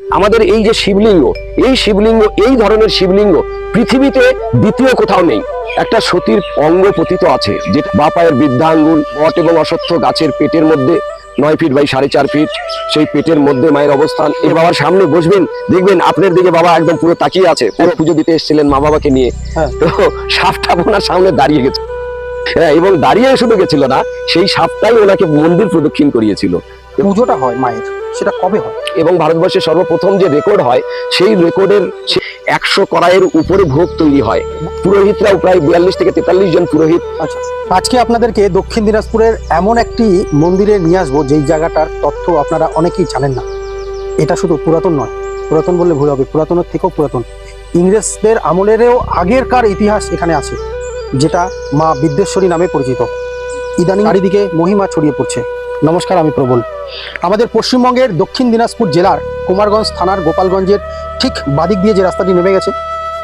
আমাদের এই যে শিবলিঙ্গ, এই ধরনের শিবলিঙ্গ পৃথিবীতে দ্বিতীয় কোথাও নেই। একটা সতীর অঙ্গ পতিত আছে, যেটা বা পায়ের বৃদ্ধা আঙ্গুল, বট এবং অশ্বত্থ গাছের পেটের মধ্যে 9 ফিট বাই 4.5 ফিট, সেই পেটের মধ্যে মায়ের অবস্থান। এই বাবার সামনে বসবেন, দেখবেন আপনার দিকে বাবা একদম পুরো তাকিয়ে আছে। পুরো পুজো দিতে এসেছিলেন মা বাবাকে নিয়ে, তো সাপটা ওনার সামনে দাঁড়িয়ে গেছে। হ্যাঁ, এবং দাঁড়িয়ে শুধু গেছিল না, সেই সাপটাই ওনাকে মন্দির প্রদক্ষিণ করিয়েছিল। পুজোটা হয় মায়ের, সেটা কবে হয়? এবং ভারতবর্ষে সর্বপ্রথম যে রেকর্ড হয়, সেই রেকর্ডের 100 কড়াইয়ের উপরে ভোগ তৈরি হয়। পুরোহিতরাও প্রায় 42 থেকে 43 জন পুরোহিত। আচ্ছা, আজকে আপনাদেরকে দক্ষিণ দিনাজপুরের এমন একটি মন্দিরে নিয়ে আসবো যেই জায়গাটার তথ্য আপনারা অনেকেই জানেন না। এটা শুধু পুরাতন নয়, পুরাতন বললে ভুল হবে, পুরাতনের থেকেও পুরাতন, ইংরেজদের আমলেরও আগেরকার ইতিহাস এখানে আছে, যেটা মা বিদ্যেশ্বরী নামে পরিচিত। ইদানিং চারিদিকে মহিমা ছড়িয়ে পড়ছে। নমস্কার, আমি প্রবল। আমাদের পশ্চিমবঙ্গের দক্ষিণ দিনাজপুর জেলার কুমারগঞ্জ থানার গোপালগঞ্জের ঠিক বাদিক দিয়ে যে রাস্তাটি নেমে গেছে,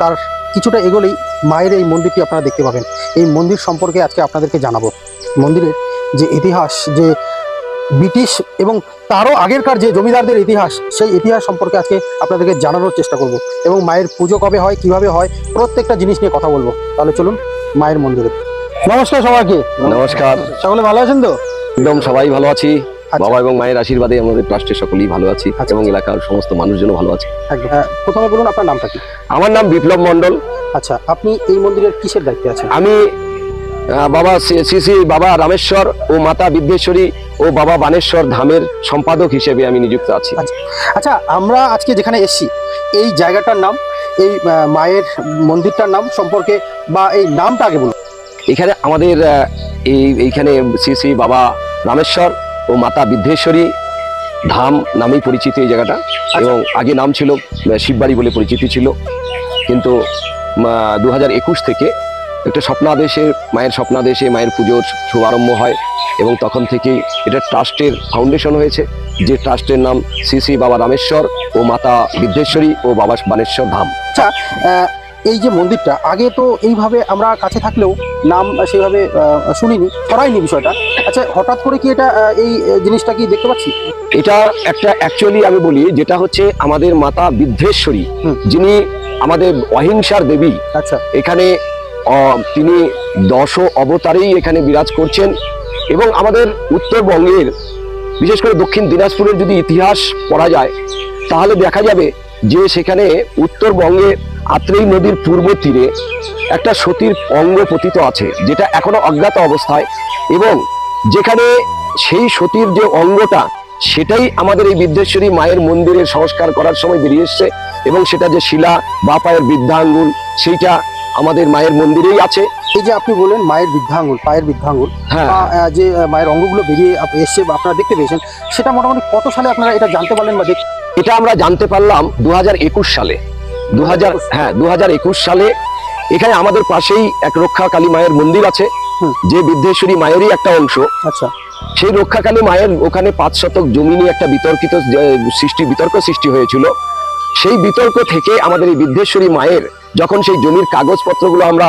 তার কিছুটা এগোলেই মায়ের এই মন্দিরটি আপনারা দেখতে পাবেন। এই মন্দির সম্পর্কে আজকে আপনাদেরকে জানাবো। মন্দিরের যে ইতিহাস, যে ব্রিটিশ এবং তারও আগেরকার যে জমিদারদের ইতিহাস, সেই ইতিহাস সম্পর্কে আজকে আপনাদেরকে জানানোর চেষ্টা করব। এবং মায়ের পুজো কবে হয়, কিভাবে হয়, প্রত্যেকটা জিনিস নিয়ে কথা বলবো। তাহলে চলুন মায়ের মন্দিরে। নমস্কার সবাইকে। নমস্কার। সকলে ভালো আছেন তো? একদম সবাই ভালো আছি। বাবা এবং মায়ের আশীর্বাদে আমাদের ট্রাস্টের সকলেই ভালো আছি, এবং এলাকার সমস্ত মানুষজনও ভালো আছে। প্রথমে বলুন আপনার নামটা কি? আমার নাম বিপ্লব মণ্ডল। আচ্ছা, আপনি এই মন্দিরের কিসের দায়িত্বে আছেন? আমি বাবা শ্রী বাবা রামেশ্বর ও মাতা বিদ্যেশ্বরী ও বাবা বানেশ্বর ধামের সম্পাদক হিসেবে আমি নিযুক্ত আছি। আচ্ছা, আমরা আজকে যেখানে এসেছি, এই জায়গাটার নাম, এই মায়ের মন্দিরটার নাম সম্পর্কে বা এই নামটা আগে বলুন। এখানে আমাদের এইখানে শ্রী বাবা রামেশ্বর ও মাতা বিদ্যেশ্বরী ধাম নামেই পরিচিত এই জায়গাটা। এবং আগে নাম ছিল শিববাড়ি বলে পরিচিতি ছিল, কিন্তু 2021 থেকে একটা স্বপ্নাদেশে, মায়ের স্বপ্নাদেশে মায়ের পুজোর শুভারম্ভ হয়, এবং তখন থেকেই এটা ট্রাস্টের ফাউন্ডেশন হয়েছে, যে ট্রাস্টের নাম শ্রী বাবা রামেশ্বর ও মাতা বিদ্যেশ্বরী ও বাবা বানেশ্বর ধাম। আচ্ছা, এই যে মন্দিরটা আগে তো এইভাবে আমরা কাছে থাকলেও নাম সেভাবে শুনিনি, ছড়াইনি বিষয়টা। আচ্ছা, হঠাৎ করে কি এটা এই জিনিসটা কি দেখতে পাচ্ছি? এটা একটা অ্যাকচুয়ালি আমি বলি, যেটা হচ্ছে আমাদের মাতা বিদ্যেশ্বরী, যিনি আমাদের অহিংসার দেবী। আচ্ছা, এখানে তিনি 10 অবতারেই এখানে বিরাজ করছেন। এবং আমাদের উত্তরবঙ্গের, বিশেষ করে দক্ষিণ দিনাজপুরের যদি ইতিহাস পড়া যায়, তাহলে দেখা যাবে যে সেখানে উত্তরবঙ্গে আত্রেই নদীর পূর্ব তীরে একটা সতীর অঙ্গ পতিত আছে, যেটা এখনো অজ্ঞাত অবস্থায়। এবং যেখানে সেই সতীর যে অঙ্গটা, সেটাই আমাদের এই বিদ্যেশ্বরী মায়ের মন্দিরের সংস্কার করার সময় বেরিয়ে এসছে। এবং সেটা যে শিলা বা পায়ের বৃদ্ধা আঙ্গুল, সেইটা আমাদের মায়ের মন্দিরেই আছে। এই যে আপনি বলেন মায়ের বৃদ্ধাঙ্গুল, পায়ের বৃদ্ধাঙ্গুল, যে মায়ের অঙ্গগুলো বেরিয়ে এসছে বা আপনারা দেখতে পেয়েছেন, সেটা মোটামুটি কত সালে আপনারা এটা জানতে পারলেন বা এটা আমরা জানতে পারলাম 2021 সালে। 2021 সালে এখানে আমাদের পাশেই এক রক্ষাকালী মায়ের মন্দির আছে, যে বিদ্যেশ্বরী মায়েরই একটা অংশ। আচ্ছা, সেই রক্ষাকালী মায়ের ওখানে 5 শতক জমি নিয়ে একটা বিতর্ক সৃষ্টি হয়েছিল। সেই বিতর্ক থেকে আমাদের এই বিদ্যেশ্বরী মায়ের যখন সেই জমির কাগজপত্রগুলো, আমরা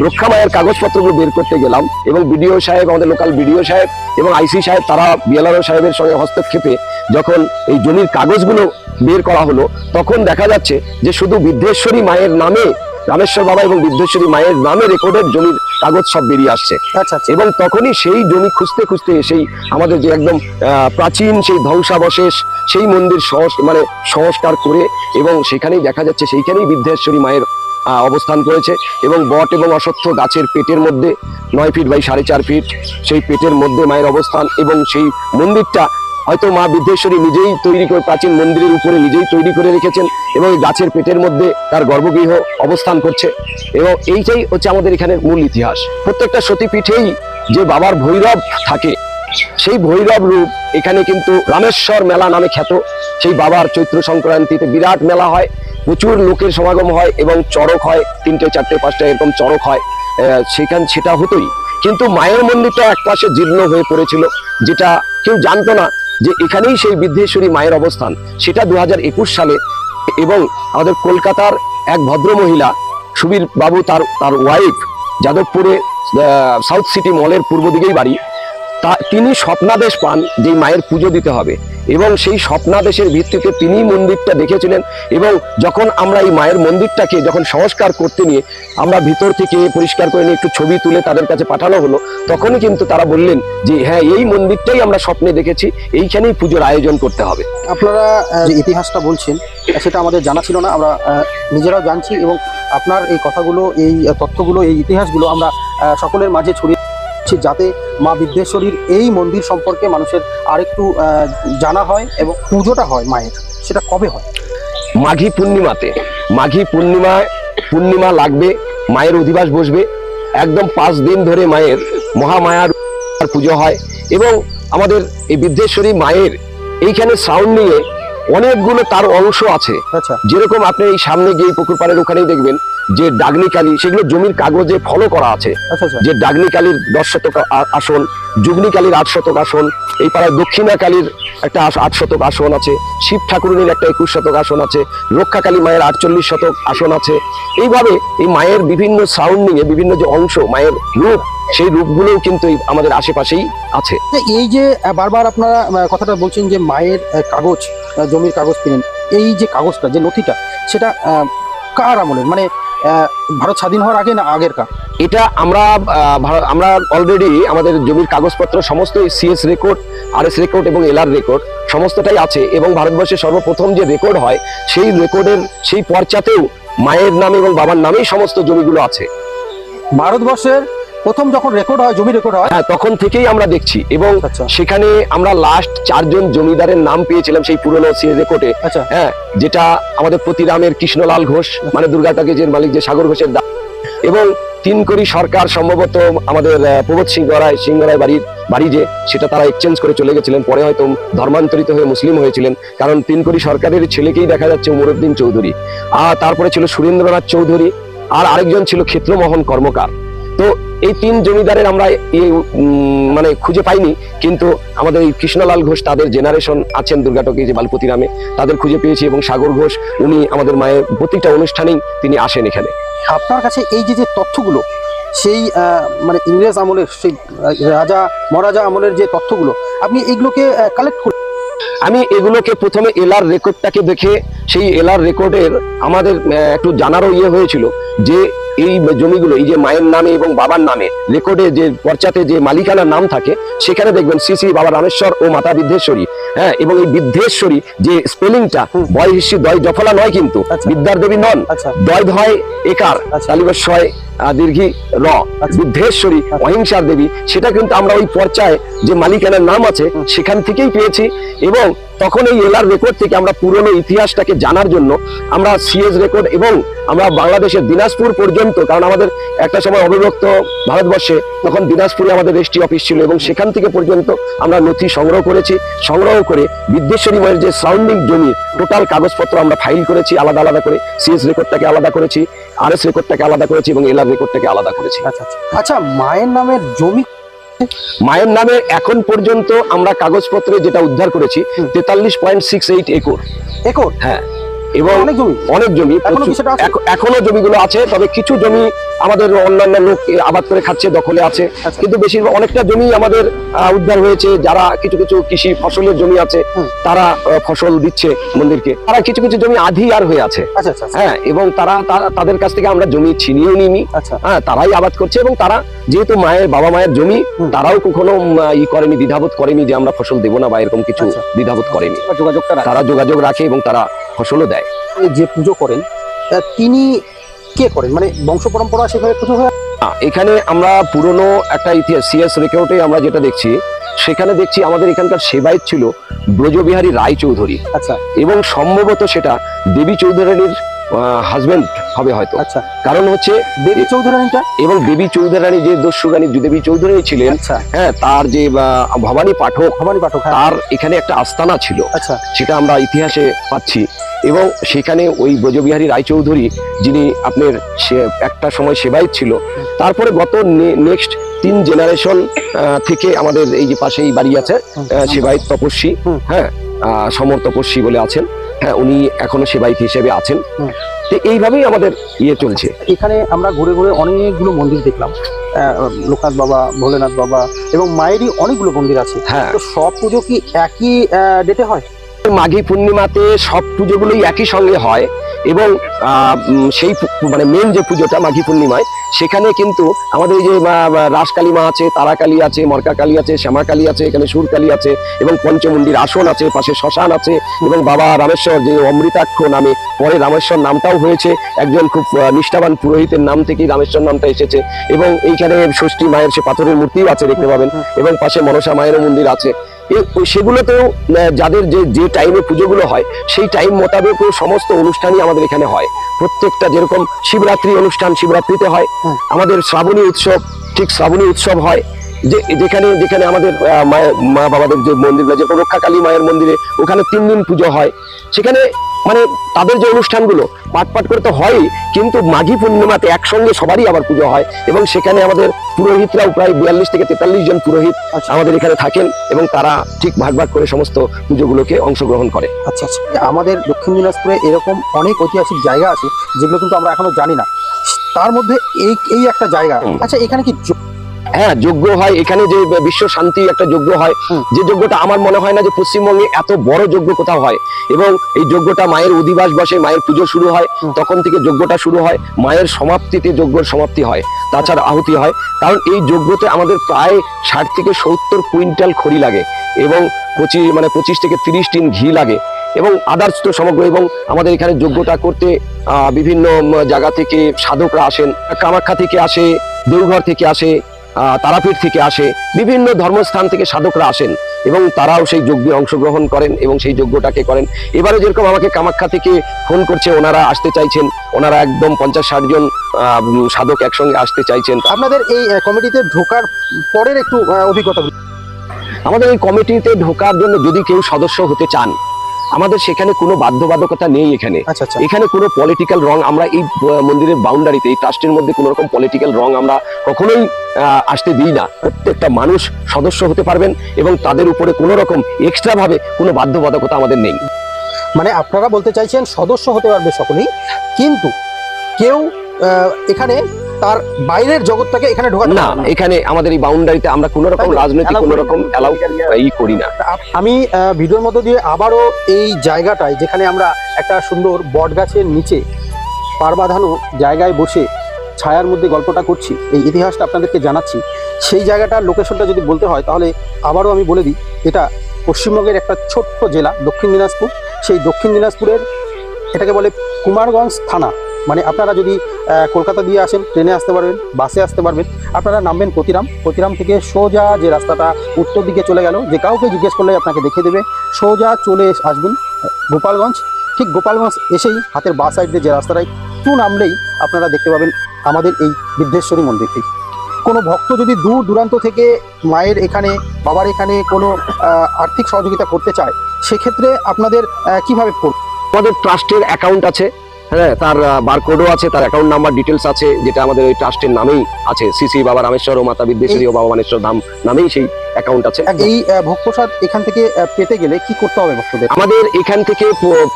রক্ষা মায়ের কাগজপত্রগুলো বের করতে গেলাম, এবং বিডিও সাহেব, আমাদের লোকাল বিডিও সাহেব এবং আইসি সাহেব, তারা বিএলআরও সাহেবের সঙ্গে হস্তক্ষেপে যখন এই জমির কাগজগুলো বের করা হলো, তখন দেখা যাচ্ছে যে শুধু বিদ্যেশ্বরী মায়ের নামে, রামেশ্বর বাবা এবং বিদ্যেশ্বরী মায়ের নামে রেকর্ডের জমির কাগজ সব বেরিয়ে আসছে। এবং তখনই সেই জমি খুঁজতে খুঁজতে সেই আমাদের যে একদম প্রাচীন সেই ধ্বংসাবশেষ, সেই মন্দির সংস্কার করে, এবং সেখানেই দেখা যাচ্ছে সেইখানেই বিদ্যেশ্বরী মায়ের অবস্থান করেছে। এবং বট এবং অশ্বত্থ গাছের পেটের মধ্যে 9 ফিট বাই 4.5 ফিট, সেই পেটের মধ্যে মায়ের অবস্থান। এবং সেই মন্দিরটা হয়তো মা বিদ্যেশ্বরী নিজেই তৈরি করে, প্রাচীন মন্দিরের উপরে নিজেই তৈরি করে রেখেছেন, এবং এই গাছের পেটের মধ্যে তার গর্ভগৃহ অবস্থান করছে। এবং এইটাই হচ্ছে আমাদের এখানের মূল ইতিহাস। প্রত্যেকটা সতীপীঠেই যে বাবার ভৈরব থাকে, সেই ভৈরব রূপ এখানে কিন্তু রামেশ্বর মেলা নামে খ্যাত। সেই বাবার চৈত্র সংক্রান্তিতে বিরাট মেলা হয়, প্রচুর লোকের সমাগম হয়, এবং চড়ক হয়, 3টে 4টে 5টা এরকম চড়ক হয়। সেটা হতোই, কিন্তু মায়ের মন্দিরটা একপাশে জীর্ণ হয়ে পড়েছিল, যেটা কেউ জানতো না যে এখানেই সেই বিদ্যেশ্বরী মায়ের অবস্থান। সেটা 2021 সালে, এবং আমাদের কলকাতার এক ভদ্র মহিলা সুবীর বাবু, তার ওয়াইফ, যাদবপুরে সাউথ সিটি মলের পূর্ব দিকেই বাড়ি, তিনি স্বপ্নাদেশ পান যে মায়ের পুজো দিতে হবে। এবং সেই স্বপ্নাদেশের ভিত্তিতে তিনি মন্দিরটা দেখেছিলেন। এবং যখন আমরা এই মায়ের মন্দিরটাকে যখন সংস্কার করতে নিয়ে আমরা ভিতর থেকে পরিষ্কার করে নিয়ে একটু ছবি তুলে তাদের কাছে পাঠানো হলো, তখনই কিন্তু তারা বললেন যে হ্যাঁ, এই মন্দিরটাই আমরা স্বপ্নে দেখেছি, এইখানেই পুজোর আয়োজন করতে হবে। আপনারা যে ইতিহাসটা বলছেন সেটা আমাদের জানা ছিল না, আমরা নিজেরাও জানছি এবং আপনার এই কথাগুলো, এই তথ্যগুলো, এই ইতিহাসগুলো আমরা সকলের মাঝে ছড়িয়ে দিচ্ছি, যাতে মা বিদ্যেশ্বরীর এই মন্দির সম্পর্কে মানুষের আরেকটু জানা হয় এবং পুজোটা হয় মায়ের। সেটা কবে হয়? মাঘী পূর্ণিমাতে। মাঘী পূর্ণিমা লাগবে, মায়ের অধিবাস বসবে, একদম 5 দিন ধরে মায়ের মহামায়ার পুজো হয়। এবং আমাদের এই বিদ্যেশ্বরী মায়ের এইখানে সাউন্ডিংয়ে অনেকগুলো তার অংশ আছে। আচ্ছা, যেরকম আপনি এই সামনে গিয়ে পুকুর পাড়ের ওখানেই দেখবেন যে ডাগনি কালী, সেগুলো জমির কাগজে ফলো করা আছে। আচ্ছা, আচ্ছা, যে ডাগনি কালীর 10 শতক আসন, যুগ্নি কালীর 8 শতক আসন, এই পাড়ায় দক্ষিণা কালীর একটা 8 শতক আসন আছে, শিব ঠাকুরের একটা 21 শতক আসন আছে, রক্ষা কালী মায়ের 48 শতক আসন আছে। এইভাবে এই মায়ের বিভিন্ন সাউন্ডিং এ বিভিন্ন যে অংশ, মায়ের রূপ, সেই রূপগুলোও কিন্তু আমাদের আশেপাশেই আছে। এই যে বারবার আপনারা কথাটা বলছেন যে মায়ের কাগজ, জমির কাগজ পেলেন, এই যে কাগজটা, যে নথিটা, সেটা কার আমলের? মানে ভারত স্বাধীন হওয়ার আগে না আগের কার? এটা আমরা অলরেডি আমাদের জমির কাগজপত্র সমস্ত সিএস রেকর্ড, আরএস রেকর্ড এবং এলআর রেকর্ড সমস্তটাই আছে। এবং ভারতবর্ষের সর্বপ্রথম যে রেকর্ড হয় সেই রেকর্ডের সেই পর্চাতেও মায়ের নামে এবং বাবার নামেই সমস্ত জমিগুলো আছে। ভারতবর্ষের প্রথম যখন রেকর্ড হয়, জমি রেকর্ড হয়, হ্যাঁ, তখন থেকেই আমরা দেখছি। এবং আচ্ছা, সেখানে আমরা লাস্ট 4 জন জমিদারের নাম পেয়েছিলাম সেই পুরনো সিএস রেকর্ডে। আচ্ছা, হ্যাঁ, যেটা আমাদের প্রতিরামের কৃষ্ণলাল ঘোষ, মানে দুর্গা টকিজের মালিক যে সাগর ঘোষের দা, এবং 3 কোটি সরকার সম্ভবত আমাদের প্রবোধ সিংহ রায় বাড়ি যে, সেটা তারা এক্সচেঞ্জ করে চলে গেছিলেন, পরে হয়তো ধর্মান্তরিত হয়ে মুসলিম হয়েছিলেন। কারণ 3 কোটি সরকারের ছেলেকেই দেখা যাচ্ছে উমরউদ্দিন চৌধুরী, আর তারপরে ছিল সুরেন্দ্রনাথ চৌধুরী, আর আরেকজন ছিল ক্ষেত্রমোহন কর্মকার। তো এই 3 জমিদারের আমরা মানে খুঁজে পাইনি, কিন্তু আমাদের এই কৃষ্ণলাল ঘোষ, তাদের জেনারেশন আছেন দুর্গাটকি যে বালপতি নামে, তাদের খুঁজে পেয়েছি। এবং সাগর ঘোষ, উনি আমাদের মায়ের প্রতিটা অনুষ্ঠানেই তিনি আসেন এখানে। আপনার কাছে এই যে তথ্যগুলো, সেই মানে ইংরেজ আমলের, সেই রাজা মহারাজা আমলের যে তথ্যগুলো, আপনি এগুলোকে কালেক্ট করে? আমি এগুলোকে প্রথমে এলআর রেকর্ডটাকে দেখে, সেই এলআর রেকর্ডের আমাদের একটু জানারও হয়েছিল যে এই জমিগুলো, এই যে মায়ের নামে এবং বাবার নামে রেকর্ডে যে পর্চাতে যে মালিকানার নাম থাকে, সেখানে দেখবেন শ্রী শ্রী বাবা রামেশ্বর ও মাতা বিদ্যেশ্বরী। হ্যাঁ, এবং এই বিদ্যেশ্বরী যে স্পেলিংটা বয় হিসি দয় জফলা নয়, কিন্তু বিদ্যার দেবী নন, দয় ধয় একার তালিবস্বয় দীর্ঘি র, বিদ্যেশ্বরী অহিংসার দেবী, সেটা কিন্তু আমরা ওই পর্চায় যে মালিকানার নাম আছে সেখান থেকেই পেয়েছি। এবং তখন এই এলআর রেকর্ড থেকে আমরা পুরনো ইতিহাসটাকে জানার জন্য আমরা সিএস রেকর্ড এবং আমরা বাংলাদেশের দিনাজপুর পর্যন্ত, কারণ আমাদের একটা সময় অবিভক্ত ভারতবর্ষে তখন দিনাজপুরে আমাদের রেজিস্ট্রি অফিস ছিল, এবং সেখান থেকে পর্যন্ত আমরা নথি সংগ্রহ করেছি। সংগ্রহ করে বিদ্যেশ্বরী মায়ের যে সাউন্ডিং জমি টোটাল কাগজপত্র আমরা ফাইল করেছি আলাদা আলাদা করে, সিএস রেকর্ডটাকে আলাদা করেছি, আরএস রেকর্ডটাকে আলাদা করেছি এবং এলআর রেকর্ডটাকে আলাদা করেছি। আচ্ছা, মায়ের নামের জমি, মায়ের নামে এখন পর্যন্ত আমরা কাগজপত্রে যেটা উদ্ধার করেছি 43.68 একর। হ্যাঁ, এবং অনেক জমি এখনো জমিগুলো আছে। তবে কিছু জমি আমাদের অন্যান্য লোক আবাদ করে খাচ্ছে, দখলে আছে, কিন্তু বেশিরভাগ অনেকটা জমি আমাদের উদ্ধার হয়েছে। যারা কিছু কিছু কৃষি ফসলের জমি আছে, তারা ফসল দিচ্ছে মন্দিরকে, তারা কিছু কিছু জমি আধি আর হয়ে আছে। হ্যাঁ, এবং তাদের কাছ থেকে আমরা জমি ছিনিয়েও নিইনি। হ্যাঁ, তারাই আবাদ করছে, এবং তারা যেহেতু বাবা মায়ের জমি, তারাও কখনো করেনি, দ্বিধাবোধ করেনি যে আমরা ফসল দেবো না বা এরকম কিছু দ্বিধাবোধ করেনি। তারা যোগাযোগ রাখে এবং তারা ফসলও দেয়। যে পুজো করেন তিনি কে করেন? মানে বংশ পরম্পরা সেভাবে পুজো হয়? এখানে আমরা পুরনো একটা ইতিহাস সিএস রেকর্ডে আমরা যেটা দেখছি, সেখানে দেখছি আমাদের এখানকার সেবায়ত ছিল ব্রজবিহারী রায় চৌধুরী। আচ্ছা, এবং সম্ভবত সেটা দেবী চৌধুরানীর হাজবেন্ড হবে হয়তো। আচ্ছা, কারণ হচ্ছে দেবী চৌধুরানীটা, এবং দেবী চৌধুরানী যে দস্যুরানী দেবী চৌধুরানী ছিলেন, হ্যাঁ, তার যে ভবানী পাঠক, তার এখানে একটা আস্তানা ছিল। আচ্ছা, সেটা আমরা ইতিহাসে পাচ্ছি। এবং সেখানে ওই ব্রজবিহারী রায়চৌধুরী, যিনি আপনার একটা সময় সেবায়ত ছিল, তারপরে গত নেক্সট 3 জেনারেশন থেকে আমাদের এই যে পাশেই বাড়ি আছে সেবায়ত তপস্বী, হ্যাঁ, সমর তপস্বী বলে আছেন। হ্যাঁ, উনি এখনো সেবায়ত হিসেবে আছেন। তো এইভাবেই আমাদের ইয়ে চলছে। এখানে আমরা ঘুরে ঘুরে অনেকগুলো মন্দির দেখলাম, লোকনাথ বাবা, ভোলেনাথ বাবা এবং মায়েরই অনেকগুলো মন্দির আছে। হ্যাঁ, তো সব পুজো কি একই ডেটে হয়? মাঘী পূর্ণিমাতে সব পুজোগুলোই একই সঙ্গে হয় এবং সেই মানে মেন যে পুজোটা মাঘী পূর্ণিমায়, সেখানে কিন্তু আমাদের এই যে রাসকালী মা আছে, তারাকালী আছে, মরকাকালী আছে, শ্যামাকালী আছে, এখানে সুরকালী আছে এবং পঞ্চমুণ্ডির আসন আছে, পাশে শ্মশান আছে এবং বাবা রামেশ্বর যে অমৃতাক্ষ নামে পরে রামেশ্বর নামটাও হয়েছে, একজন খুব নিষ্ঠাবান পুরোহিতের নাম থেকেই রামেশ্বর নামটা এসেছে। এবং এইখানে ষষ্ঠী মায়ের সে পাথরের মূর্তিও আছে, দেখতে পাবেন, এবং পাশে মনসা মায়েরও মন্দির আছে। সেগুলোতেও যাদের যে যে টাইমে পুজোগুলো হয় সেই টাইম মোতাবেক সমস্ত অনুষ্ঠানই আমাদের এখানে হয়। প্রত্যেকটা যেরকম শিবরাত্রি অনুষ্ঠান শিবরাত্রিতে হয়, আমাদের শ্রাবণী উৎসব ঠিক শ্রাবণী উৎসব হয়, যে যেখানে যেখানে আমাদের মা বাবাদের যে মন্দিরগুলো, যেরকম রক্ষাকালী মায়ের মন্দিরে ওখানে 3 দিন পুজো হয়। সেখানে মানে তাদের যে অনুষ্ঠানগুলো পাট করে তো হয়ই, কিন্তু মাঘী পূর্ণিমাতে একসঙ্গে সবারই আবার পুজো হয় এবং সেখানে আমাদের পুরোহিতরাও প্রায় 42 থেকে 43 জন পুরোহিত আমাদের এখানে থাকেন এবং তারা ঠিক ভাগ ভাগ করে সমস্ত পুজোগুলোকে অংশগ্রহণ করে। আচ্ছা আচ্ছা, আমাদের দক্ষিণ দিনাজপুরে এরকম অনেক ঐতিহাসিক জায়গা আছে যেগুলো কিন্তু আমরা এখনো জানি না, তার মধ্যে এই একটা জায়গা। আচ্ছা, এখানে কি হ্যাঁ, যজ্ঞ হয় এখানে, যে বিশ্ব শান্তি একটা যজ্ঞ হয়, যে যজ্ঞটা আমার মনে হয় না যে পশ্চিমবঙ্গে এত বড় যজ্ঞ কোথাও হয়। এবং এই যজ্ঞটা মায়ের অধিবাস বসে, মায়ের পুজো শুরু হয়, তখন থেকে যজ্ঞটা শুরু হয়, মায়ের সমাপ্তিতে যজ্ঞর সমাপ্তি হয়, তাছাড়া আহুতি হয়। কারণ এই যজ্ঞতে আমাদের প্রায় 60 থেকে 70 কুইন্টাল খড়ি লাগে এবং 25 থেকে 30 টিন ঘি লাগে এবং আদার্স তো সমগ্র। এবং আমাদের এখানে যজ্ঞটা করতে বিভিন্ন জায়গা থেকে সাধকরা আসেন, কামাখ্যা থেকে আসে, দেওঘর থেকে আসে, তারাপীঠ থেকে আসে, বিভিন্ন ধর্মস্থান থেকে সাধকরা আসেন এবং তারাও সেই যজ্ঞে অংশগ্রহণ করেন এবং সেই যজ্ঞটাকে করেন। এবারে যেরকম আমাকে কামাখ্যা থেকে ফোন করছে, ওনারা আসতে চাইছেন, ওনারা একদম 50-60 জন সাধক একসঙ্গে আসতে চাইছেন। আপনাদের এই কমিটিতে ঢোকার পরের একটু অভিজ্ঞতা। আমাদের এই কমিটিতে ঢোকার জন্য যদি কেউ সদস্য হতে চান, আমাদের সেখানে কোনো বাধ্যবাধকতা নেই। এখানে কোনো পলিটিক্যাল রং, আমরা এই মন্দিরের বাউন্ডারিতে, এই ট্রাস্টের মধ্যে কোনো রকম পলিটিক্যাল রং আমরা কখনোই আসতে দিই না। প্রত্যেকটা মানুষ সদস্য হতে পারবেন এবং তাদের উপরে কোনো রকম এক্সট্রা ভাবে কোনো বাধ্যবাধকতা আমাদের নেই। মানে আপনারা বলতে চাইছেন সদস্য হতে পারবে সকলেই, কিন্তু কেউ এখানে তার বাইরের জগৎটাকে এখানে ঢোকাতে না। এখানে আমাদের এই বাউন্ডারিতে আমরা কোনো রকম রাজনৈতিক কোনো রকম অ্যালাউ করি না। আমি ভিডিওর মধ্য দিয়ে আবারও এই জায়গাটায়, যেখানে আমরা একটা সুন্দর বট গাছের নিচে পার বাঁধানো জায়গায় বসে ছায়ার মধ্যে গল্পটা করছি, এই ইতিহাসটা আপনাদেরকে জানাচ্ছি, সেই জায়গাটার লোকেশনটা যদি বলতে হয় তাহলে আবারও আমি বলে দিই, এটা পশ্চিমবঙ্গের একটা ছোট্ট জেলা দক্ষিণ দিনাজপুর। সেই দক্ষিণ দিনাজপুরের এটাকে বলে কুমারগঞ্জ থানা। মানে আপনারা যদি কলকাতা দিয়ে আসেন, ট্রেনে আসতে পারবেন, বাসে আসতে পারবেন। আপনারা নামবেন প্রতিরাম থেকে সোজা যে রাস্তাটা উত্তর দিকে চলে গেল, যে কাউকে জিজ্ঞেস করলে আপনাকে দেখে দেবে, সোজা চলে আসবেন গোপালগঞ্জ। ঠিক গোপালগঞ্জ এসেই হাতের বাঁ সাইড দিয়ে যে রাস্তাটায় একটু নামলেই আপনারা দেখতে পাবেন আমাদের এই বিদ্যেশ্বরী মন্দিরটি। কোনো ভক্ত যদি দূর দূরান্ত থেকে মায়ের এখানে, বাবার এখানে কোনো আর্থিক সহযোগিতা করতে চায়, সেক্ষেত্রে আপনাদের কিভাবে করবে? আমাদের ট্রাস্টের অ্যাকাউন্ট আছে, হ্যাঁ, তার বারকোডও আছে, তার অ্যাকাউন্ট নাম্বার ডিটেলস আছে, যেটা আমাদের ওই ট্রাস্টের নামেই আছে। শ্রী বাবা রামেশ্বর ও মাতা বিদ্যেশ্বরী ও বাবা মানেশ্বর ধাম নামেই সেই অ্যাকাউন্ট আছে। এই ভোগ প্রসাদ এখান থেকে পেতে গেলে কি করতে হবে ভক্তদের? আমাদের এখান থেকে ভোগ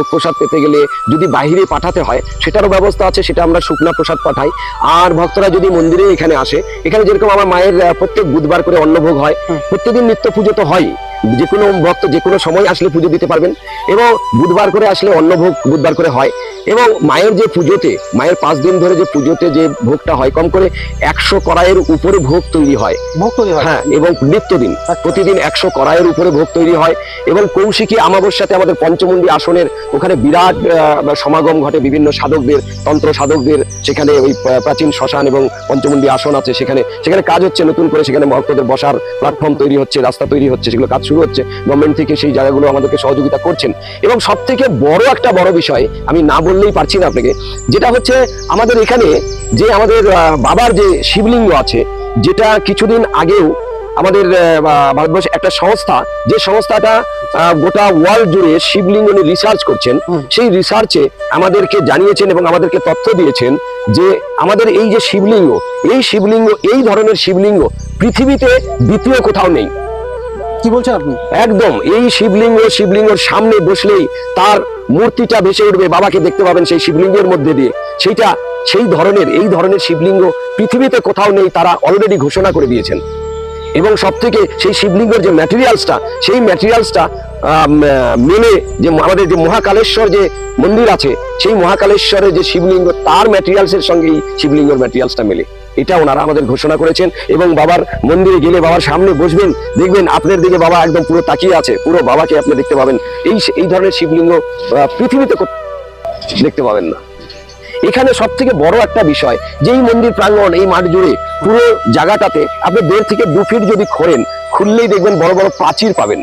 প্রসাদ পেতে গেলে যদি বাইরে পাঠাতে হয় সেটারও ব্যবস্থা আছে, সেটা আমরা শুকনা প্রসাদ পাঠাই। আর ভক্তরা যদি মন্দিরে এখানে আসে, এখানে যেরকম আমার মায়ের প্রত্যেক বুধবার করে অন্নভোগ হয়, প্রত্যেকদিন নিত্য পুজো তো হয়, যে কোনো ভক্ত যে কোনো সময় আসলে পুজো দিতে পারবেন এবং বুধবার করে আসলে অন্নভোগ বুধবার করে হয়। এবং মায়ের যে পুজোতে, মায়ের 5 দিন ধরে যে পুজোতে যে ভোগটা হয়, কম করে 100 কড়াইয়ের উপরে ভোগ তৈরি হয়। হ্যাঁ, এবং নিত্যদিন প্রতিদিন 100 কড়াইয়ের উপরে ভোগ তৈরি হয়। এবং কৌশিকী আমাবস্যাতে আমাদের পঞ্চমুণ্ডি আসনের ওখানে বিরাট সমাগম ঘটে বিভিন্ন সাধকদের, তন্ত্র সাধকদের। সেখানে ওই প্রাচীন শ্মশান এবং পঞ্চমুণ্ডি আসন আছে, সেখানে কাজ হচ্ছে নতুন করে, সেখানে ভক্তদের বসার প্ল্যাটফর্ম তৈরি হচ্ছে, রাস্তা তৈরি হচ্ছে, সেগুলো কাজ শুরু হচ্ছে। গভর্নমেন্ট থেকে সেই জায়গাগুলো আমাদেরকে সহযোগিতা করছেন। এবং সব থেকে একটা বড় বিষয় আমি না বললেই পারছি না আপনাকে, যেটা হচ্ছে আমাদের এখানে যে আমাদের বাবার যে শিবলিঙ্গ আছে, যেটা কিছুদিন আগেও আমাদের ভারতবর্ষে একটা সংস্থা, যে সংস্থাটা গোটা ওয়ার্ল্ড জুড়ে শিবলিঙ্গ নিয়ে রিসার্চ করছেন, সেই রিসার্চে আমাদেরকে জানিয়েছেন এবং আমাদেরকে তথ্য দিয়েছেন যে আমাদের এই যে শিবলিঙ্গ, এই ধরনের শিবলিঙ্গ পৃথিবীতে দ্বিতীয় কোথাও নেই। কি বলছেন আপনি? একদম এই শিবলিঙ্গর সামনে বসলেই তার মূর্তিটা ভেসে উঠবে, বাবাকে দেখতে পাবেন সেই শিবলিঙ্গের মধ্যে দিয়ে। এই ধরনের শিবলিঙ্গ পৃথিবীতে কোথাও নেই, তারা অলরেডি ঘোষণা করে দিয়েছেন। এবং সব থেকে সেই শিবলিঙ্গের যে ম্যাটেরিয়ালসটা, সেই ম্যাটেরিয়ালসটা মেনে যে আমাদের যে মহাকালেশ্বর যে মন্দির আছে, সেই মহাকালেশ্বরের যে শিবলিঙ্গ, তার ম্যাটেরিয়ালসের সঙ্গে এই শিবলিঙ্গের ম্যাটেরিয়ালসটা মেলে। এটা ওনারা আমাদের ঘোষণা করেছেন। এবং বাবার মন্দিরে গেলে বাবার সামনে বসবেন, দেখবেন আপনার দিকে বাবা একদম পুরো তাকিয়ে আছে, পুরো বাবাকে আপনি দেখতে পাবেন। এই ধরনের শিবলিঙ্গ পৃথিবীতে দেখতে পাবেন না। এখানে সব থেকে বড় একটা বিষয়, যেই মন্দির প্রাঙ্গণ, এই মাঠ জুড়ে পুরো জায়গাটাতে আপনি 1.5 থেকে 2 ফিট যদি খুললেই দেখবেন বড় বড় প্রাচীর পাবেন,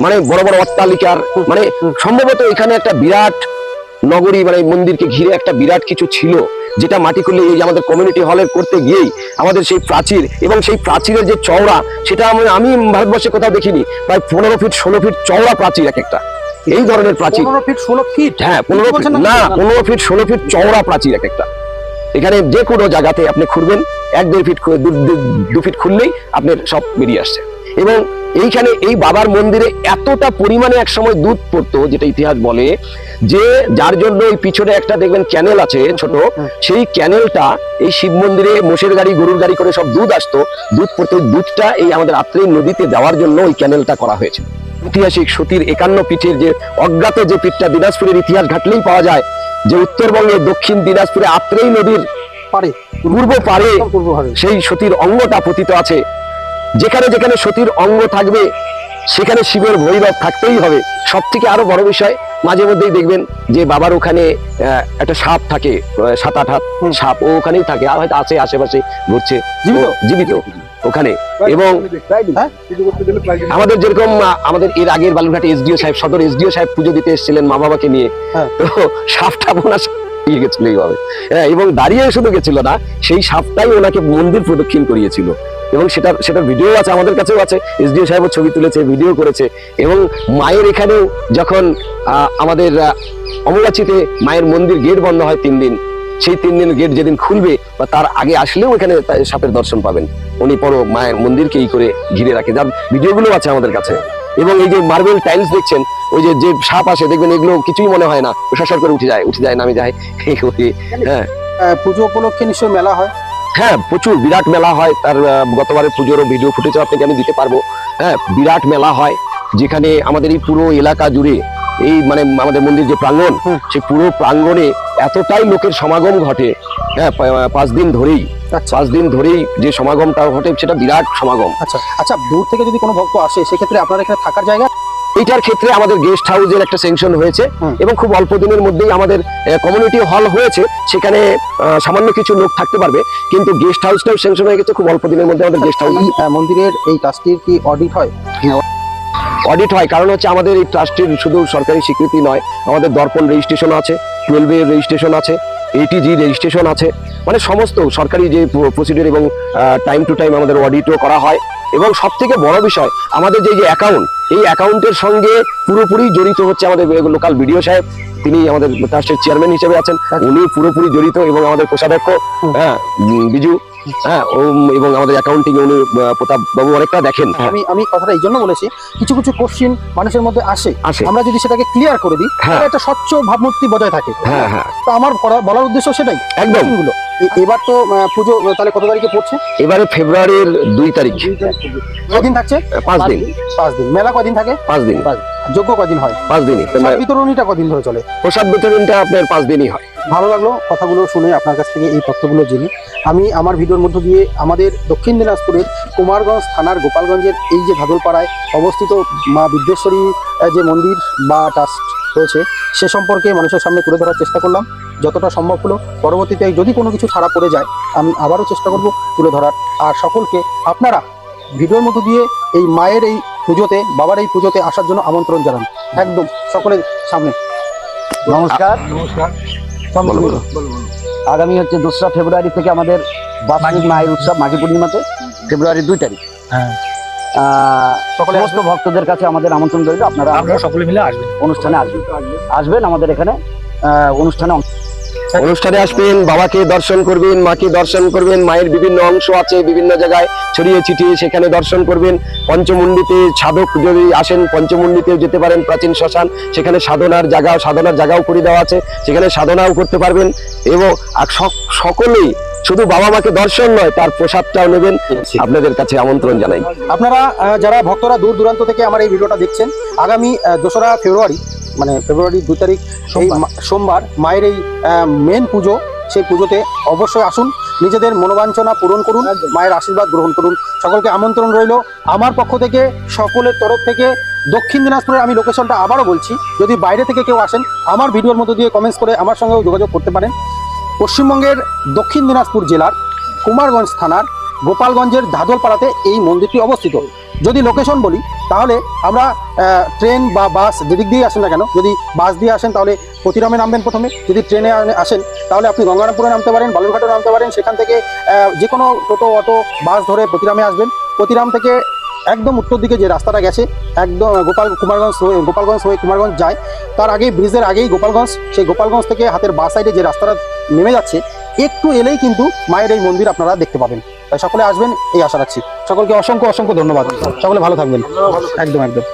মানে বড় বড় অট্টালিকার, মানে সম্ভবত এখানে একটা বিরাট নগরী, মানে মন্দিরকে ঘিরে একটা বিরাট কিছু ছিল, যেটা মাটি খুললে এই যে আমাদের কমিউনিটি হলের করতে গিয়েই আমাদের সেই প্রাচীর, এবং সেই প্রাচীরের যে চওড়া, সেটা আমি ভারতবর্ষে কোথাও দেখিনি। প্রায় 15 ফিট 16 ফিট চওড়া প্রাচীর এক একটা, এই ধরনের প্রাচীর। 15 ফিট 16 ফিট? হ্যাঁ, 15 ফিট না, 15 ফিট 16 ফিট চওড়া প্রাচীর এক একটা। এখানে যে কোনো জায়গাতে আপনি খুঁড়বেন, 1-1.5 ফিট 2 ফিট খুললেই আপনার সব বেরিয়ে আসছে। এবং এইখানে এই বাবার মন্দিরে এতটা পরিমাণে একসময় দুধ পড়তো, যেটা ইতিহাস বলে, যে যার জন্য এই পিছনে একটা দেখবেন ক্যানেল আছে ছোট, সেই ক্যানেলটা এই শিব মন্দিরে মোষের গাড়ি গরুর গাড়ি করে সব দুধ আসতো, দুধ পড়তো, দুধটা এই আমাদের আত্রেই নদীতে যাওয়ার জন্য ওই ক্যানেলটা করা হয়েছে। ঐতিহাসিক সতীর 51 পীঠের যে অজ্ঞাত যে পীঠটা, দিনাজপুরের ইতিহাস ঘাটলেই পাওয়া যায় যে উত্তরবঙ্গের দক্ষিণ দিনাজপুরে আত্রেই নদীর পূর্ব পারে সেই সতীর অঙ্গটা পতিত আছে। যেখানে যেখানে সতীর অঙ্গ থাকবে সেখানে শিবের ভৈরব থাকতেই হবে। সব থেকে আরো বড় বিষয়, মাঝে মধ্যেই দেখবেন যে বাবার ওখানে একটা সাপ থাকে, 7-8 হাত সাপ, ও ওখানেই থাকে, আর হয়তো আছে আশেপাশে ঘুরছে, জীবিত ওখানে। এবং আমাদের যেরকম আমাদের এর আগের বালুরঘাটে এসডিও সাহেব, সদর এসডিও সাহেব পুজো দিতে এসেছিলেন মা বাবাকে নিয়ে, তো সাপটা ওনার গেছিল এইভাবে, এবং দাঁড়িয়ে শুধু গেছিল না, সেই সাপটাই ওনাকে মন্দির প্রদক্ষিণ করিয়েছিল। এবং সেটার ভিডিও আছে, আমাদের কাছেও আছে, এসডিও সাহেব ছবি তুলেছে, ভিডিও করেছে। এবং মায়ের এখানেও যখন আমাদের অম্বুবাচীতে মায়ের মন্দির গেট বন্ধ হয় 3 দিন, সেই 3 দিন গেট যেদিন খুলবে বা তার আগে আসলেও এখানে সাপের দর্শন পাবেন। উনি পরো মায়ের মন্দিরকে এই করে ঘিরে রাখে, যার ভিডিওগুলো আছে আমাদের কাছে। এবং এই যে মার্বেল টাইলস দেখছেন, ওই যে সাপ আসে দেখবেন, এগুলো কিছুই মনে হয় না, সরসর করে উঠে যায় নামে যায়। হ্যাঁ, পুজো উপলক্ষে নিশ্চয়ই মেলা হয়? হ্যাঁ, প্রচুর বিরাট মেলা হয়। তার গতবারের পুজোরও ভিডিও ফুটেজ আপনাকে আমি দিতে পারবো। হ্যাঁ, বিরাট মেলা হয়, যেখানে আমাদের এই পুরো এলাকা জুড়ে, এই মানে আমাদের মন্দির যে প্রাঙ্গণ, সেই পুরো প্রাঙ্গণে এতটাই লোকের সমাগম ঘটে। হ্যাঁ, 5 দিন ধরেই, 5 দিন ধরেই যে সমাগমটা ঘটে, সেটা বিরাট সমাগম। আচ্ছা, দূর থেকে যদি কোনো ভক্ত আসে, সেক্ষেত্রে আপনার এখানে থাকার জায়গা? এইটার ক্ষেত্রে আমাদের গেস্ট হাউসের একটা স্যাংশন হয়েছে, এবং খুব অল্প দিনের মধ্যেই আমাদের কমিউনিটি হল হয়েছে, সেখানে সামান্য কিছু লোক থাকতে পারবে, কিন্তু গেস্ট হাউসটাও স্যাংশন হয়ে গেছে। খুব অল্প দিনের মধ্যে আমাদের গেস্ট হাউস। মন্দিরের এই ট্রাস্টির কি অডিট হয়? অডিট হয়, কারণ হচ্ছে আমাদের এই ট্রাস্টের শুধু সরকারি স্বীকৃতি নয়, আমাদের দর্পণ রেজিস্ট্রেশন আছে, 12 এর রেজিস্ট্রেশন আছে, ATG রেজিস্ট্রেশন আছে, মানে সমস্ত সরকারি যে প্রসিডিউর, এবং টাইম টু টাইম আমাদের অডিটও করা হয়। এবং সব থেকে বড় বিষয়, আমাদের যে অ্যাকাউন্ট, এই অ্যাকাউন্টের সঙ্গে পুরোপুরি জড়িত হচ্ছে আমাদের লোকাল বিডিও সাহেব, তিনি আমাদের ট্রাস্টের চেয়ারম্যান হিসেবে আছেন, উনি পুরোপুরি জড়িত। এবং আমাদের কোষাধ্যক্ষ বিজু, হ্যাঁ, এবং আমাদের অ্যাকাউন্টিং উনি প্রতাপ বাবু অনেকটা দেখেন। আমি কথাটা এই জন্য বলেছি, কিছু কিছু কোশ্চিন মানুষের মধ্যে আসে, আমরা যদি সেটাকে ক্লিয়ার করে দিই, তাহলে একটা স্বচ্ছ ভাবমূর্তি বজায় থাকে। হ্যাঁ হ্যাঁ, তো আমার বলার উদ্দেশ্য সেটাই। একদম। এবার তো পুজো তাহলে কত তারিখে পড়ছে? এবারে ফেব্রুয়ারির 2 তারিখ। কদিন থাকছে? 5 দিন। 5 দিন। মেলা কদিন থাকে? 5 দিন। যজ্ঞ কদিন হয়? 5 দিনই। বিতরণীটা কদিন ধরে চলে? প্রসাদ বিতরণটা আপনার 5 দিনই হয়। ভালো লাগলো কথাগুলো শুনে, আপনার কাছ থেকে এই তথ্যগুলো জেনে। আমি আমার ভিডিওর মধ্য দিয়ে আমাদের দক্ষিণ দিনাজপুরের কুমারগঞ্জ থানার গোপালগঞ্জের এই যে ভাদলপাড়ায় অবস্থিত মা বিদ্যেশ্বরী যে মন্দির বা ট্রাস্ট রয়েছে, সে সম্পর্কে মানুষের সামনে তুলে ধরার চেষ্টা করলাম যতটা সম্ভব হলো। পরবর্তীতে যদি কোনো কিছু ছাড়া পড়ে যায়, আমি আবারও চেষ্টা করব তুলে ধরার। আর সকলকে আপনারা ভিডিওর মধ্য দিয়ে এই মায়ের এই পুজোতে, বাবার এই পুজোতে আসার জন্য আমন্ত্রণ জানান, একদম সকলের সামনে। নমস্কার। আগামী হচ্ছে 2রা ফেব্রুয়ারি থেকে আমাদের বার্ষিক মায়ের উৎসব, মাঘী পূর্ণিমাতে ফেব্রুয়ারি 2 তারিখ। সমস্ত ভক্তদের কাছে আমাদের আমন্ত্রণ রইল, আপনারা সকলে মিলে আসবেন, অনুষ্ঠানে আসবেন আমাদের এখানে অনুষ্ঠানে। অনুষ্ঠানে আসবেন, বাবাকে দর্শন করবেন, মাকে দর্শন করবেন, মায়ের বিভিন্ন অংশ আছে বিভিন্ন জায়গায় ছড়িয়ে ছিটিয়ে, সেখানে দর্শন করবেন। পঞ্চমুণ্ডিতে সাধক যদি আসেন পঞ্চমুণ্ডিতেও যেতে পারেন, প্রাচীন শ্মশান, সেখানে সাধনার জায়গাও করে দেওয়া আছে, সেখানে সাধনাও করতে পারবেন। এবং সকলেই শুধু বাবা মাকে দর্শন নয়, তার প্রসাদটাও নেবেন। আপনাদের কাছে আমন্ত্রণ জানাই। আপনারা যারা ভক্তরা দূর দূরান্ত থেকে আমার এই ভিডিওটা দেখছেন, আগামী 2রা ফেব্রুয়ারি মানে ফেব্রুয়ারি 2 তারিখ এই সোমবার মায়ের এই মেন পুজো, সেই পুজোতে অবশ্যই আসুন, নিজেদের মনোবাঞ্ছনা পূরণ করুন, মায়ের আশীর্বাদ গ্রহণ করুন। সকলকে আমন্ত্রণ রইল আমার পক্ষ থেকে, সকলের তরফ থেকে। দক্ষিণ দিনাজপুরের আমি লোকেশনটা আবারও বলছি, যদি বাইরে থেকে কেউ আসেন আমার ভিডিওর মধ্যে দিয়ে কমেন্টস করে আমার সঙ্গেও যোগাযোগ করতে পারেন। পশ্চিমবঙ্গের দক্ষিণ দিনাজপুর জেলার কুমারগঞ্জ থানার গোপালগঞ্জের ধাদলপাড়াতে এই মন্দিরটি অবস্থিত। যদি লোকেশন বলি তাহলে আমরা ট্রেন বা বাস যেদিক দিয়ে আসেন না কেন, যদি বাস দিয়ে আসেন তাহলে প্রতিরামে নামবেন প্রথমে, যদি ট্রেনে আসেন তাহলে আপনি গঙ্গারামপুরে নামতে পারেন, বালুরঘাটে নামতে পারেন, সেখান থেকে যে কোনো টোটো অটো বাস ধরে প্রতিরামে আসবেন। প্রতিরাম থেকে একদম উত্তর দিকে যে রাস্তাটা গেছে একদম গোপালগঞ্জ হয়ে কুমারগঞ্জ যায়, তার আগেই ব্রিজের আগেই গোপালগঞ্জ, সেই গোপালগঞ্জ থেকে হাতের বাঁ সাইডে যে রাস্তাটা নেমে যাচ্ছে একটু এলেই কিন্তু মায়ের এই মন্দির আপনারা দেখতে পাবেন। তাই সকলে আসবেন এই আশা রাখছি। সকলকে অসংখ্য অসংখ্য ধন্যবাদ। সকলে ভালো থাকবেন। একদম একদম।